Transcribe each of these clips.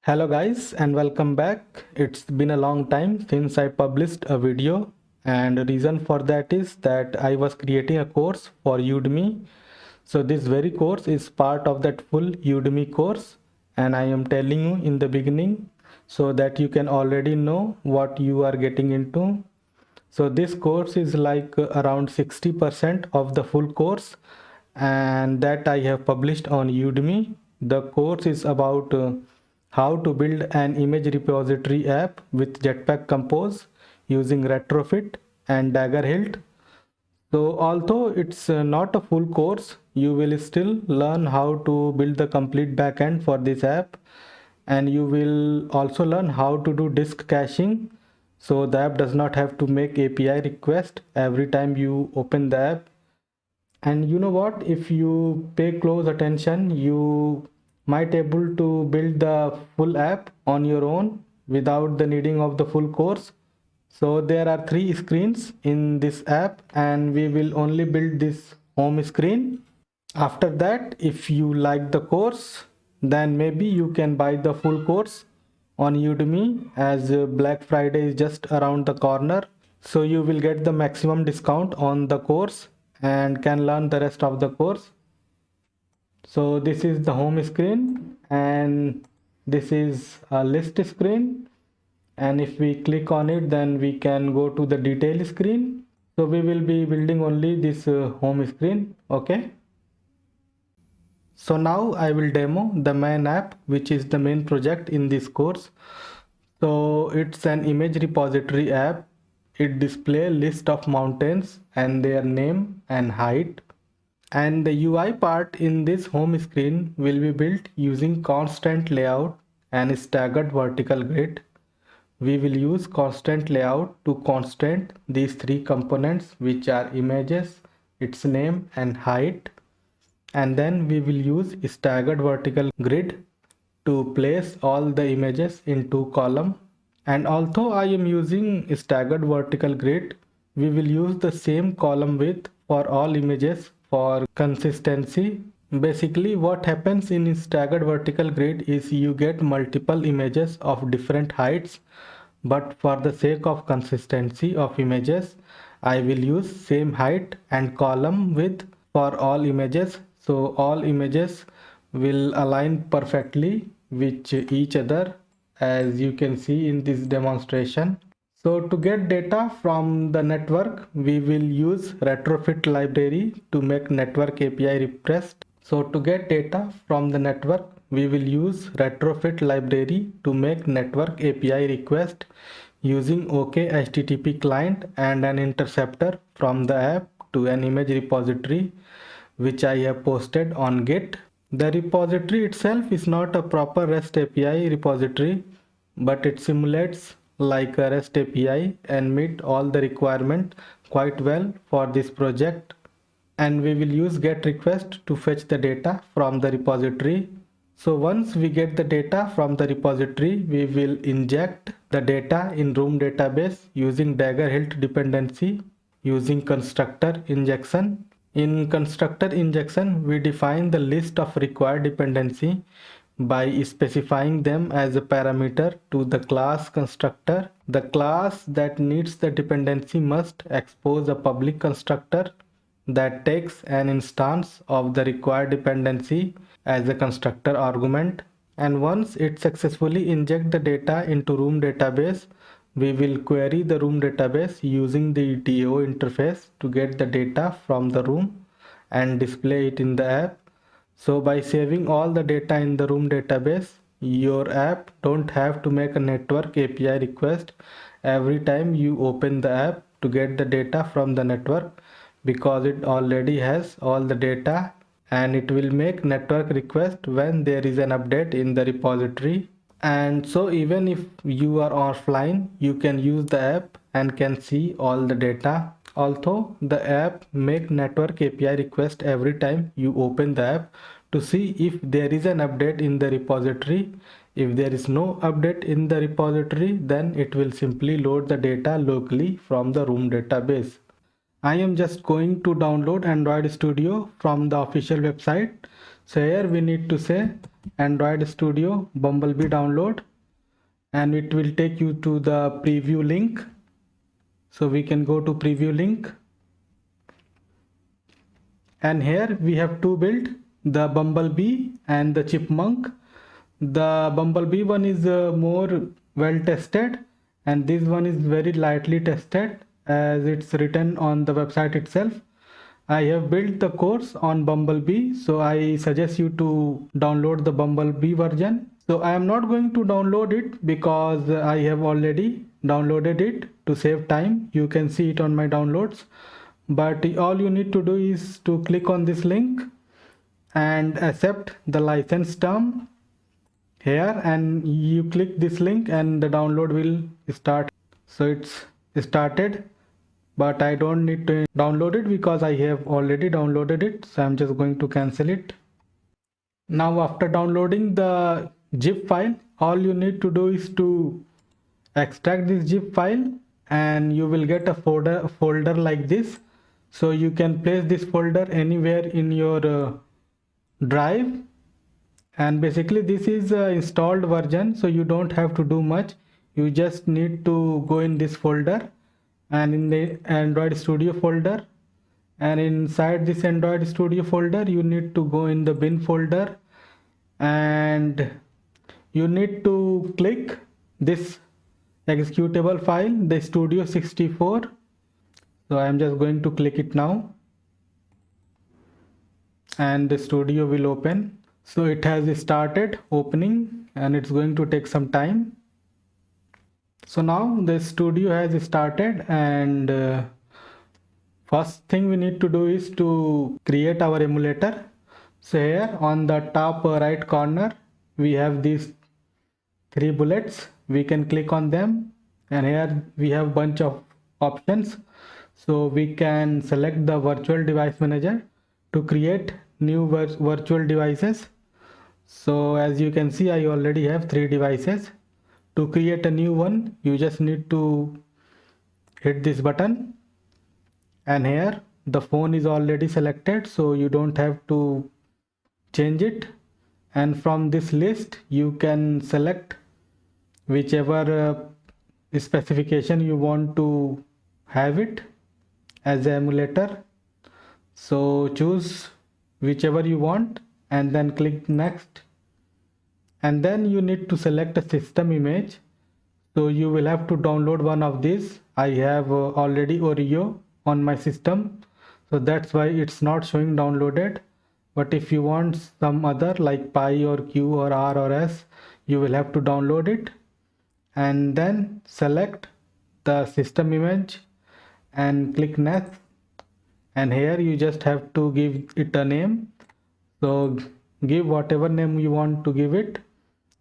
Hello guys and welcome back. It's been a long time since I published a video, and the reason for that is that I was creating a course for Udemy. So this very course is part of that full Udemy course, and I am telling you in the beginning so that you can already know what you are getting into. So this course is like around 60% of the full course, and that I have published on Udemy. The course is about how to build an image repository app with Jetpack Compose using Retrofit and Daggerhilt. So although it's not a full course, you will still learn how to build the complete backend for this app, and you will also learn how to do disk caching, so the app does not have to make API request every time you open the app. And you know what, if you pay close attention, you might able to build the full app on your own without the needing of the full course. So there are three screens in this app, and we will only build this home screen. After that, if you like the course, then maybe you can buy the full course on Udemy, as Black Friday is just around the corner. So you will get the maximum discount on the course and can learn the rest of the course. So this is the home screen, and this is a list screen. And if we click on it, then we can go to the detail screen. So we will be building only this home screen. Okay. So now I will demo the main app, which is the main project in this course. So it's an image repository app. It displays list of mountains and their name and height. And the UI part in this home screen will be built using constant layout and staggered vertical grid. We will use constant layout to constant these three components, which are images, its name and height. And then we will use staggered vertical grid to place all the images in two columns. And although I am using staggered vertical grid, we will use the same column width for all images for consistency. Basically, what happens in staggered vertical grid is you get multiple images of different heights, but for the sake of consistency of images, I will use same height and column width for all images. So all images will align perfectly with each other, as you can see in this demonstration. So to get data from the network, we will use Retrofit library to make network API request. So to get data from the network, we will use Retrofit library to make network API request using OK HTTP client and an interceptor from the app to an image repository, which I have posted on Git. The repository itself is not a proper REST API repository, but it simulates like a REST API and meet all the requirement quite well for this project. And we will use get request to fetch the data from the repository. So once we get the data from the repository, we will inject the data in room database using Daggerhilt dependency using constructor injection. In constructor injection, we define the list of required dependency by specifying them as a parameter to the class constructor. The class that needs the dependency must expose a public constructor that takes an instance of the required dependency as a constructor argument. And once it successfully injects the data into room database, we will query the room database using the DO interface to get the data from the room and display it in the app. So by saving all the data in the room database, your app don't have to make a network API request every time you open the app to get the data from the network, because it already has all the data, and it will make network request when there is an update in the repository. And so even if you are offline, you can use the app and can see all the data. Although the app make network API request every time you open the app to see if there is an update in the repository. If there is no update in the repository, then it will simply load the data locally from the room database. I am just going to download Android Studio from the official website. So here we need to say Android Studio Bumblebee download, and it will take you to the preview link. So we can go to preview link, and here we have two build, the Bumblebee and the Chipmunk. The Bumblebee one is more well tested, and this one is very lightly tested as it's written on the website itself. I have built the course on Bumblebee, so I suggest you to download the Bumblebee version. So I am not going to download it because I have already downloaded it to save time. You can see it on my downloads, but all you need to do is to click on this link and accept the license term here, and you click this link and the download will start. So it's started, but I don't need to download it because I have already downloaded it, so I'm just going to cancel it. Now after downloading the zip file, all you need to do is to extract this zip file, and you will get a folder like this. So you can place this folder anywhere in your drive, and basically this is a installed version, so you don't have to do much. You just need to go in this folder and in the Android Studio folder, and inside this Android Studio folder you need to go in the bin folder, and you need to click this executable file, the Studio 64. So I am just going to click it now, and the studio will open. So it has started opening, and it's going to take some time. So now the studio has started, and first thing we need to do is to create our emulator. So here on the top right corner we have these three bullets. We can click on them, and here we have bunch of options. So we can select the virtual device manager to create new virtual devices. So as you can see, I already have 3 devices. To create a new one, you just need to hit this button, and here the phone is already selected, so you don't have to change it. And from this list you can select whichever specification you want to have it as an emulator. So choose whichever you want and then click next, and then you need to select a system image. So you will have to download one of these. I have already Oreo on my system, so that's why it's not showing downloaded. But if you want some other like Pi or Q or R or S, you will have to download it, and then select the system image and click next. And here you just have to give it a name. So give whatever name you want to give it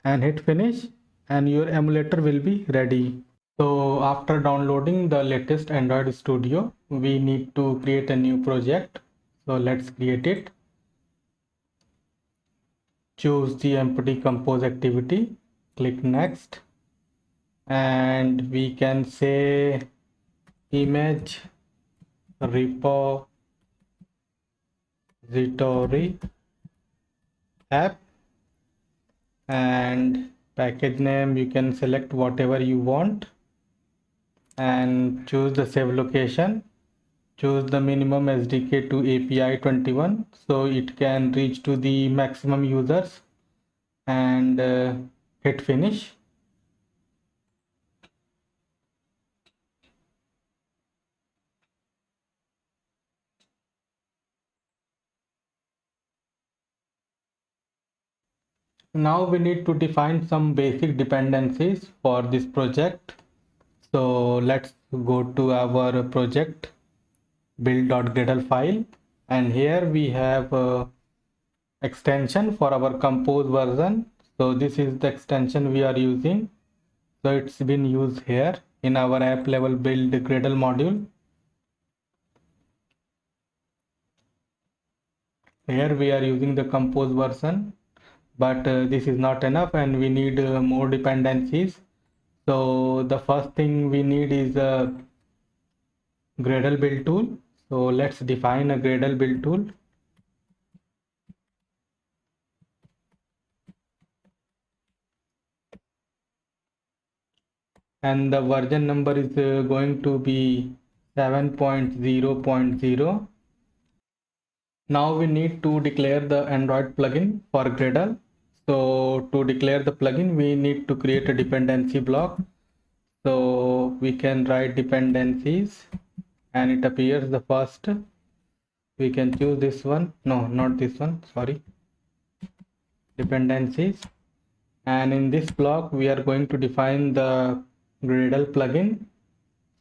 and hit finish, and your emulator will be ready. So after downloading the latest Android Studio, we need to create a new project. So let's create it. Choose the empty compose activity, click next, and we can say image repository app, and package name you can select whatever you want, and choose the save location. Choose the minimum SDK to API 21 so it can reach to the maximum users, and hit finish. Now we need to define some basic dependencies for this project. So let's go to our project build.gradle file, and here we have a extension for our compose version. So this is the extension we are using. So it's been used here in our app level build Gradle module. Here we are using the compose version, but this is not enough, and we need more dependencies. So the first thing we need is a Gradle build tool. So let's define a Gradle build tool. and the version number is going to be 7.0.0. Now we need to declare the Android plugin for Gradle. So to declare the plugin, we need to create a dependency block. So we can write dependencies and it appears the first. We can choose this one. No, not this one. Sorry. Dependencies. And in this block, we are going to define the Gradle plugin.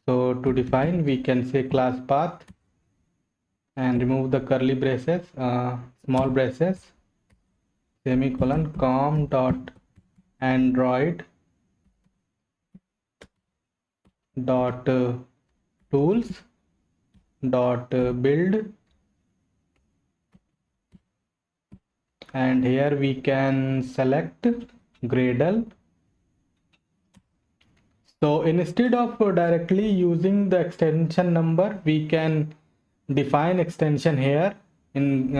So to define, we can say class path and remove the curly braces, small braces, semicolon com dot android dot tools dot build, and here we can select Gradle. So instead of directly using the extension number, we can define extension here in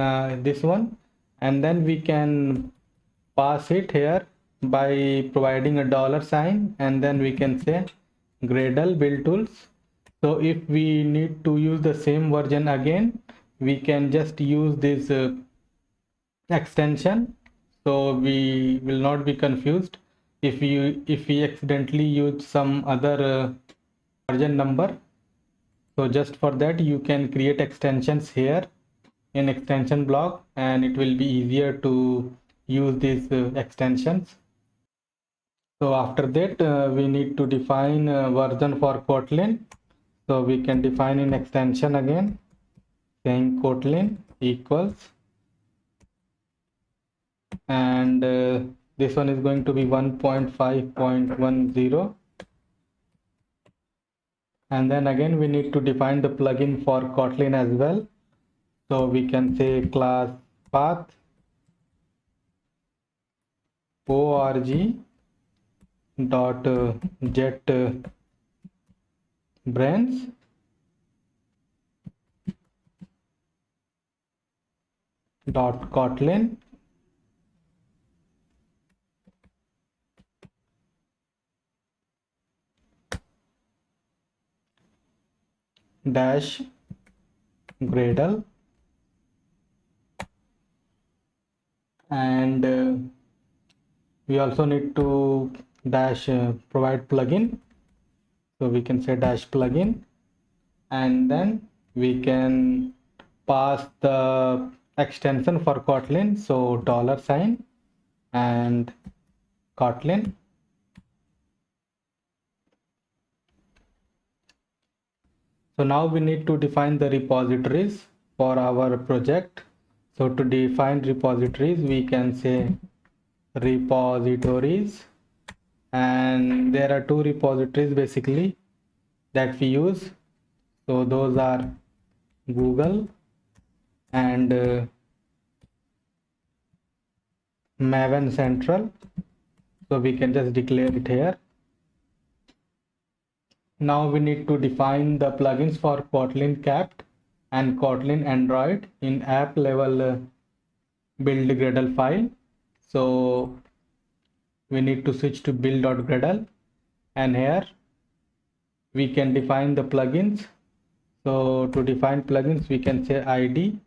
this one, and then we can pass it here by providing a $sign, and then we can say Gradle build tools. So if we need to use the same version again, we can just use this extension, so we will not be confused if we accidentally use some other version number. So just for that, you can create extensions here in extension block, and it will be easier to use these extensions. So after that, we need to define version for Kotlin. So we can define in extension again, saying Kotlin equals, and this one is going to be 1.5.10. And then again, we need to define the plugin for Kotlin as well. So we can say class path org dot jet branch dot Kotlin dash Gradle, and we also need to dash provide plugin. So we can say dash plugin, and then we can pass the extension for Kotlin, so $sign and Kotlin. So now we need to define the repositories for our project. So to define repositories, we can say repositories, and there are two repositories basically that we use. So those are Google and Maven Central. So we can just declare it here. Now we need to define the plugins for Kotlin Capped and Kotlin Android in app level build Gradle file. So we need to switch to build.gradle, and here we can define the plugins. So to define plugins, we can say id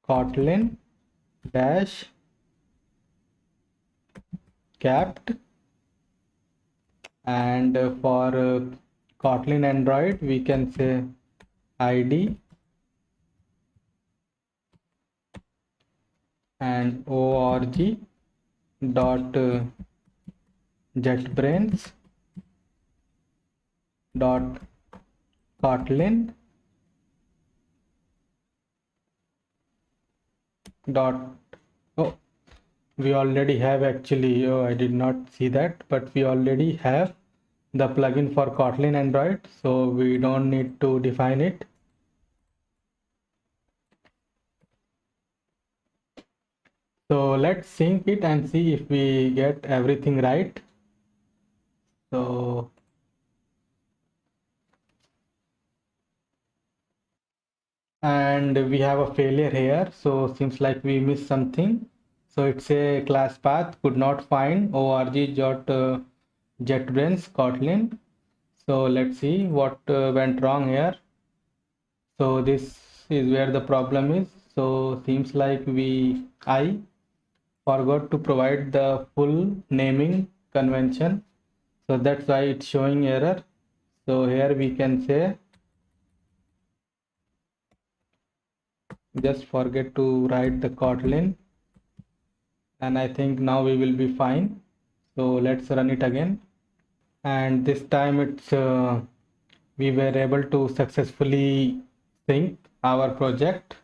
Kotlin dash capped, and for Kotlin Android, we can say id and org dot JetBrains dot Kotlin dot, oh, we already have actually, oh, I did not see that, but we already have the plugin for Kotlin Android, so we don't need to define it. So let's sync it and see if we get everything right. So and we have a failure here, so seems like we missed something. So it's a class path could not find org.jetbrains Kotlin. So let's see what went wrong here. So this is where the problem is. So seems like I forgot to provide the full naming convention. So that's why it's showing error. So here we can say just forget to write the Kotlin, and I think now we will be fine. So let's run it again, and this time it's we were able to successfully sync our project.